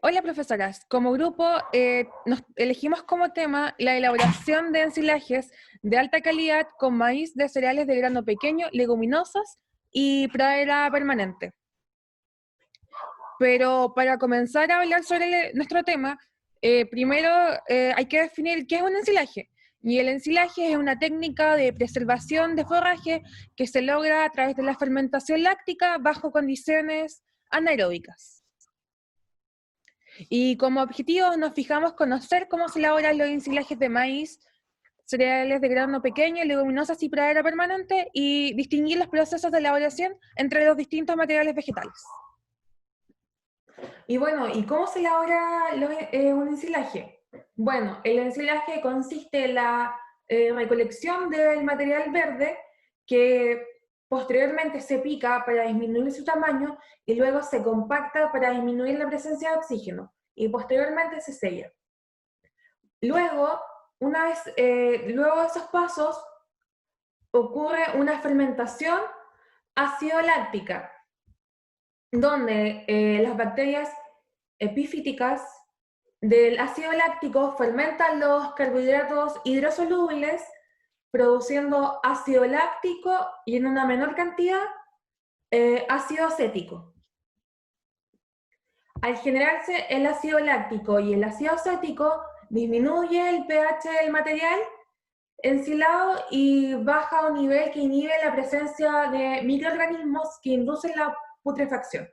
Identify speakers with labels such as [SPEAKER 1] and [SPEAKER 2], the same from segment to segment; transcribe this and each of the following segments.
[SPEAKER 1] Hola profesoras, como grupo nos elegimos como tema la elaboración de ensilajes de alta calidad con maíz de cereales de grano pequeño, leguminosas y pradera permanente. Pero para comenzar a hablar sobre nuestro tema, primero hay que definir qué es un ensilaje. Y el ensilaje es una técnica de preservación de forraje que se logra a través de la fermentación láctica bajo condiciones anaeróbicas. Y como objetivo nos fijamos conocer cómo se elaboran los ensilajes de maíz, cereales de grano pequeño, leguminosas y pradera permanente, y distinguir los procesos de elaboración entre los distintos materiales vegetales. Y bueno, ¿y cómo se elabora un ensilaje? Bueno, el ensilaje consiste en la recolección del material verde que posteriormente se pica para disminuir su tamaño y luego se compacta para disminuir la presencia de oxígeno y posteriormente se sella. Luego, luego de esos pasos, ocurre una fermentación ácido-láctica, donde las bacterias epifíticas del ácido láctico fermentan los carbohidratos hidrosolubles, produciendo ácido láctico y en una menor cantidad ácido acético. Al generarse el ácido láctico y el ácido acético, disminuye el pH del material ensilado y baja a un nivel que inhibe la presencia de microorganismos que inducen la putrefacción.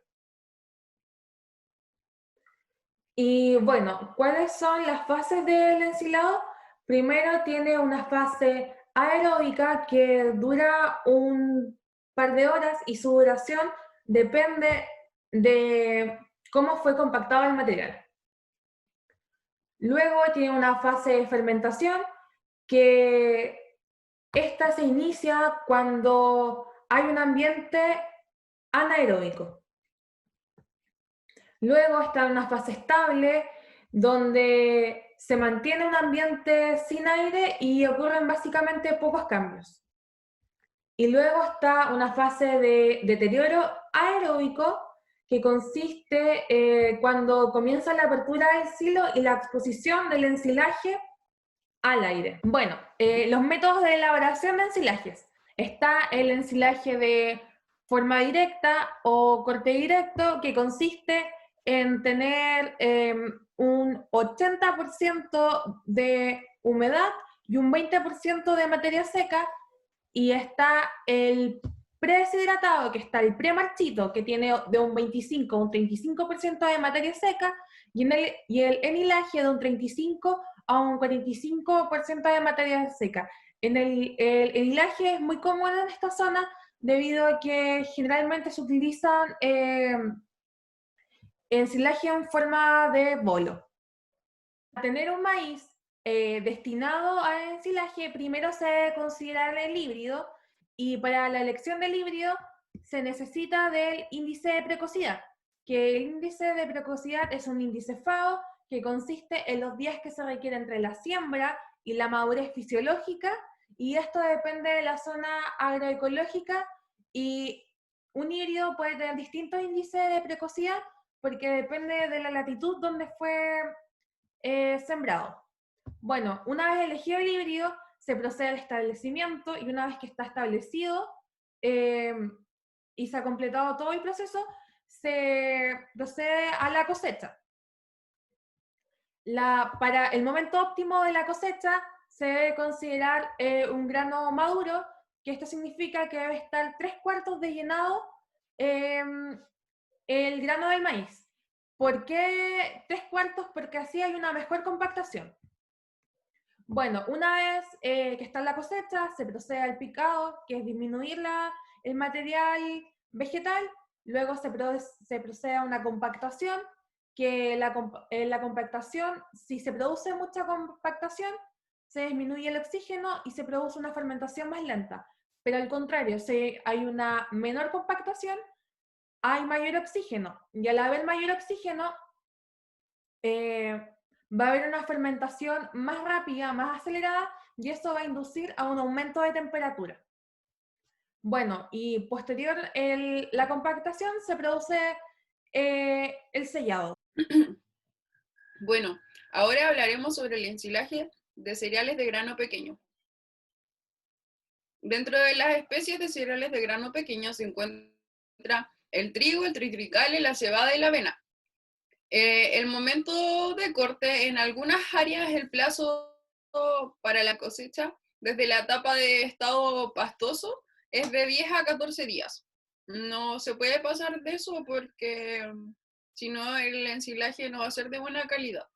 [SPEAKER 1] Y bueno, ¿cuáles son las fases del ensilado? Primero tiene una fase aeróbica que dura un par de horas y su duración depende de cómo fue compactado el material. Luego tiene una fase de fermentación que esta se inicia cuando hay un ambiente anaeróbico. Luego está una fase estable, donde se mantiene un ambiente sin aire y ocurren básicamente pocos cambios. Y luego está una fase de deterioro aeróbico, que consiste cuando comienza la apertura del silo y la exposición del ensilaje al aire. Bueno, los métodos de elaboración de ensilajes. Está el ensilaje de forma directa o corte directo, que consiste en tener un 80% de humedad y un 20% de materia seca, y está el predeshidratado, que está el premarchito, que tiene de un 25 a un 35% de materia seca, y el enilaje de un 35 a un 45% de materia seca. El enilaje es muy común en esta zona debido a que generalmente se utilizan ensilaje en forma de bolo. Para tener un maíz destinado a ensilaje, primero se debe considerar el híbrido, y para la elección del híbrido se necesita del índice de precocidad, que el índice de precocidad es un índice FAO que consiste en los días que se requiere entre la siembra y la madurez fisiológica, y esto depende de la zona agroecológica, y un híbrido puede tener distintos índices de precocidad porque depende de la latitud donde fue sembrado. Bueno, una vez elegido el híbrido, se procede al establecimiento, y una vez que está establecido eh, y se ha completado todo el proceso, se procede a la cosecha. Para el momento óptimo de la cosecha se debe considerar un grano maduro, que esto significa que debe estar 3/4 de llenado el grano del maíz. ¿Por qué 3/4? Porque así hay una mejor compactación. Bueno, una vez que está la cosecha, se procede al picado, que es disminuir el material vegetal. Luego se procede a una compactación, que la compactación, si se produce mucha compactación, se disminuye el oxígeno y se produce una fermentación más lenta. Pero al contrario, si hay una menor compactación, hay mayor oxígeno. Y al haber mayor oxígeno, va a haber una fermentación más rápida, más acelerada, y eso va a inducir a un aumento de temperatura. Bueno, y posterior la compactación se produce el sellado.
[SPEAKER 2] Bueno, ahora hablaremos sobre el ensilaje de cereales de grano pequeño. Dentro de las especies de cereales de grano pequeño se encuentra el trigo, el triticale, la cebada y la avena. El momento de corte, en algunas áreas el plazo para la cosecha desde la etapa de estado pastoso es de 10 a 14 días. No se puede pasar de eso porque si no el ensilaje no va a ser de buena calidad.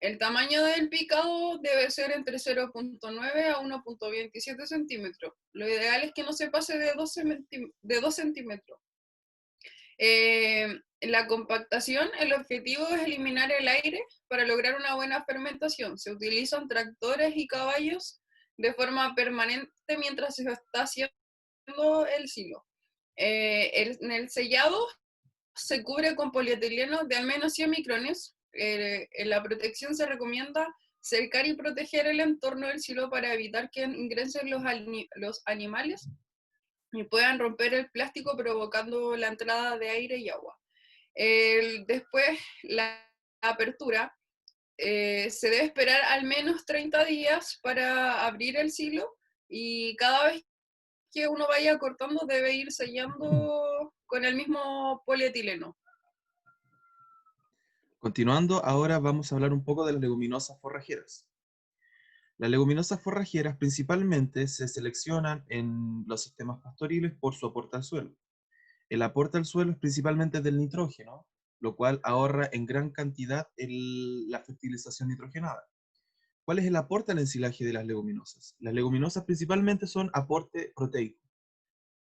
[SPEAKER 2] El tamaño del picado debe ser entre 0,9 a 1,27 centímetros. Lo ideal es que no se pase de 2 centímetros. La compactación, el objetivo es eliminar el aire para lograr una buena fermentación. Se utilizan tractores y caballos de forma permanente mientras se está haciendo el silo. En el sellado se cubre con polietileno de al menos 100 micrones. En la protección se recomienda cercar y proteger el entorno del silo para evitar que ingresen los animales y puedan romper el plástico provocando la entrada de aire y agua. Después, la apertura, se debe esperar al menos 30 días para abrir el silo y cada vez que uno vaya cortando debe ir sellando con el mismo polietileno.
[SPEAKER 3] Continuando, ahora vamos a hablar un poco de las leguminosas forrajeras. Las leguminosas forrajeras principalmente se seleccionan en los sistemas pastoriles por su aporte al suelo. El aporte al suelo es principalmente del nitrógeno, lo cual ahorra en gran cantidad la fertilización nitrogenada. ¿Cuál es el aporte al ensilaje de las leguminosas? Las leguminosas principalmente son aporte proteico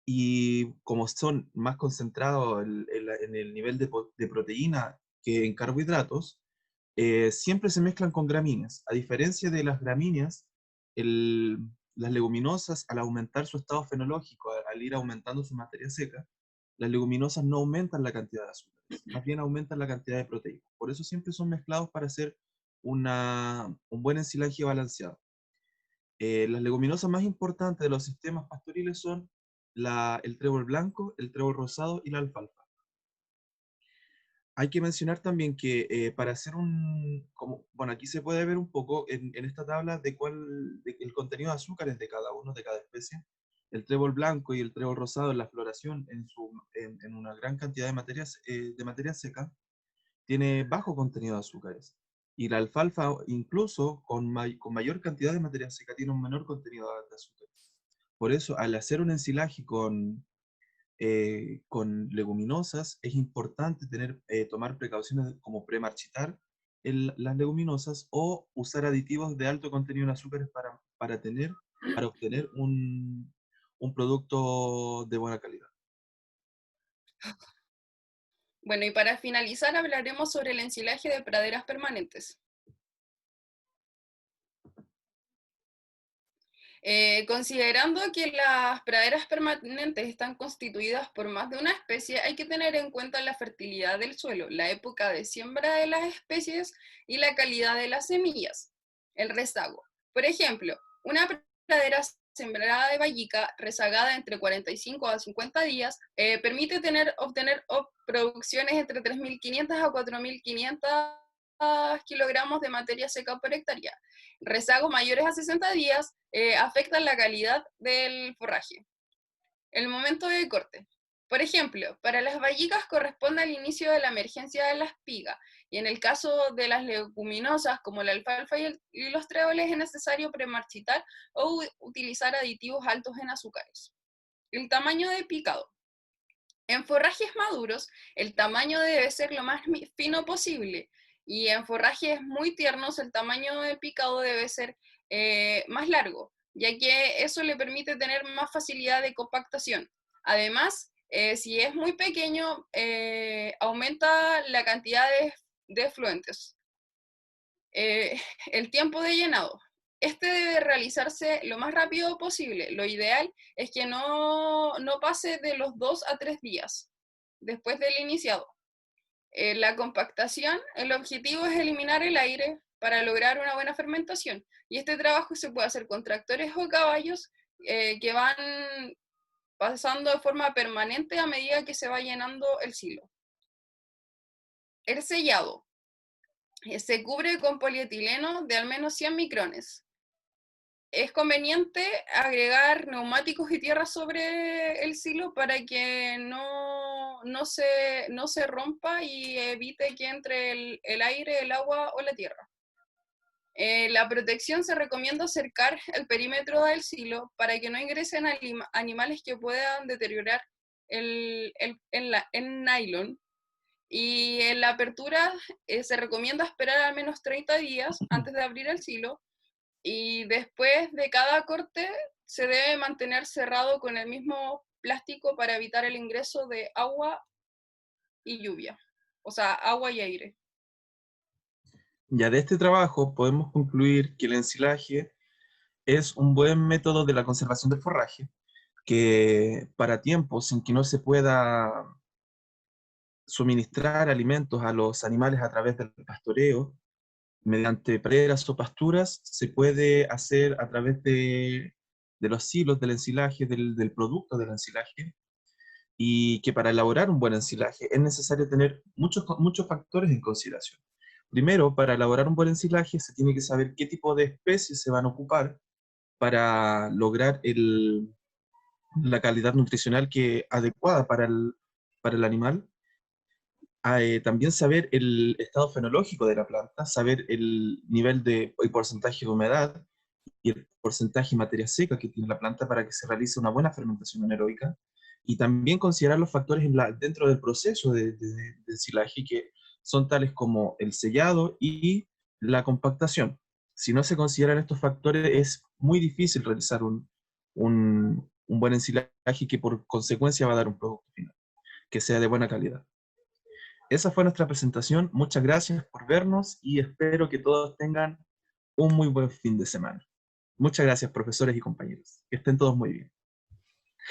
[SPEAKER 3] y como son más concentrados en el nivel de proteína que en carbohidratos, siempre se mezclan con gramíneas. A diferencia de las gramíneas, el- las leguminosas, al aumentar su estado fenológico, al ir aumentando su materia seca, las leguminosas no aumentan la cantidad de azúcares, más bien aumentan la cantidad de proteína. Por eso siempre son mezclados para hacer un buen ensilaje balanceado. Las leguminosas más importantes de los sistemas pastoriles son el trébol blanco, el trébol rosado y la alfalfa. Hay que mencionar también que para hacer bueno, aquí se puede ver un poco en esta tabla el contenido de azúcares de cada uno, de cada especie. El trébol blanco y el trébol rosado en la floración en una gran cantidad de materia seca tiene bajo contenido de azúcares. Y la alfalfa, incluso con mayor cantidad de materia seca, tiene un menor contenido de azúcares. Por eso, al hacer un ensilaje con leguminosas, es importante tomar precauciones como premarchitar las leguminosas o usar aditivos de alto contenido en azúcares para obtener un producto de buena calidad.
[SPEAKER 2] Bueno, y para finalizar hablaremos sobre el ensilaje de praderas permanentes. Considerando que las praderas permanentes están constituidas por más de una especie, hay que tener en cuenta la fertilidad del suelo, la época de siembra de las especies y la calidad de las semillas. El rezago. Por ejemplo, una pradera sembrada de vallica rezagada entre 45 a 50 días permite obtener producciones entre 3.500 a 4.500 kilogramos de materia seca por hectárea. Rezagos mayores a 60 días afectan la calidad del forraje. El momento de corte. Por ejemplo, para las vallicas corresponde al inicio de la emergencia de la espiga, y en el caso de las leguminosas como la alfalfa y los tréboles es necesario premarchitar o utilizar aditivos altos en azúcares. El tamaño de picado. En forrajes maduros, el tamaño debe ser lo más fino posible, y en forrajes muy tiernos el tamaño del picado debe ser más largo, ya que eso le permite tener más facilidad de compactación. Además, si es muy pequeño, aumenta la cantidad de fluentes. El tiempo de llenado. Este debe realizarse lo más rápido posible. Lo ideal es que no pase de los 2 a 3 días después del iniciado. La compactación, el objetivo es eliminar el aire para lograr una buena fermentación. Y este trabajo se puede hacer con tractores o caballos que van pasando de forma permanente a medida que se va llenando el silo. El sellado se cubre con polietileno de al menos 100 micrones. Es conveniente agregar neumáticos y tierra sobre el silo para que no se rompa y evite que entre el aire, el agua o la tierra. La protección se recomienda cercar el perímetro del silo para que no ingresen animales que puedan deteriorar el nylon. Y en la apertura se recomienda esperar al menos 30 días antes de abrir el silo, y después de cada corte se debe mantener cerrado con el mismo plástico para evitar el ingreso de agua y lluvia, o sea, agua y aire.
[SPEAKER 3] Ya de este trabajo podemos concluir que el ensilaje es un buen método de la conservación del forraje, que para tiempos en que no se pueda suministrar alimentos a los animales a través del pastoreo, mediante praderas o pasturas, se puede hacer a través de los silos del ensilaje, del producto del ensilaje, y que para elaborar un buen ensilaje es necesario tener muchos factores en consideración. Primero, para elaborar un buen ensilaje se tiene que saber qué tipo de especies se van a ocupar para lograr la calidad nutricional adecuada para el animal. También saber el estado fenológico de la planta, saber el nivel el porcentaje de humedad y el porcentaje de materia seca que tiene la planta para que se realice una buena fermentación anaeróbica, y también considerar los factores dentro del proceso de ensilaje, que son tales como el sellado y la compactación. Si no se consideran estos factores, es muy difícil realizar un buen ensilaje que por consecuencia va a dar un producto final, que sea de buena calidad. Esa fue nuestra presentación. Muchas gracias por vernos y espero que todos tengan un muy buen fin de semana. Muchas gracias, profesores y compañeros. Que estén todos muy bien.